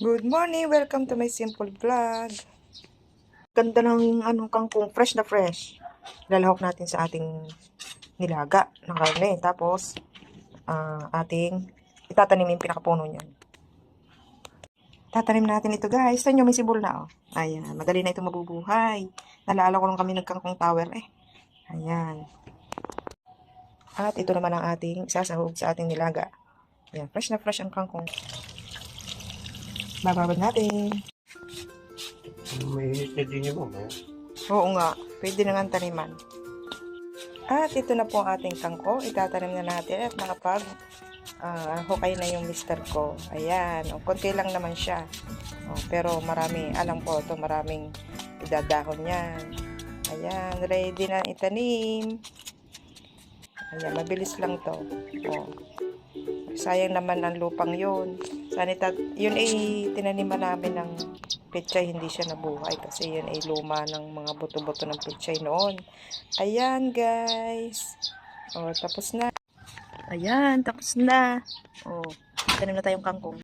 Good morning! Welcome to my simple vlog. Ganda ng kangkong, fresh na fresh. Lalahok natin sa ating nilaga na karne. Tapos, ating itatanim yung pinakapuno niyan. Tatanim natin ito guys. Saan nyo may sibol na oh. Ayan, madali na ito mabubuhay. Nalala ko lang kami nagkangkong tower eh. Ayan. At ito naman ang ating isasahog sa ating nilaga. Ayan, fresh na fresh ang kangkong. Bababad natin. May init na din yung mamaya. Oo nga, pwede na nga taniman. At ito na po ang ating kangkong. Itatanim na natin at hukay na yung mister ko. Ayan, konti lang naman siya. Pero marami, alam ko ito, maraming idadahon yan. Ayan, ready na itanim. Ayan, mabilis lang to. Sayang naman ang lupang yun. Yun ay tinaniman namin ng pechay, hindi siya nabuhay kasi yun ay luma ng mga buto-buto ng pechay noon. Ayan guys. Tapos na. Ayan, tapos na. Tanim na tayong kangkong.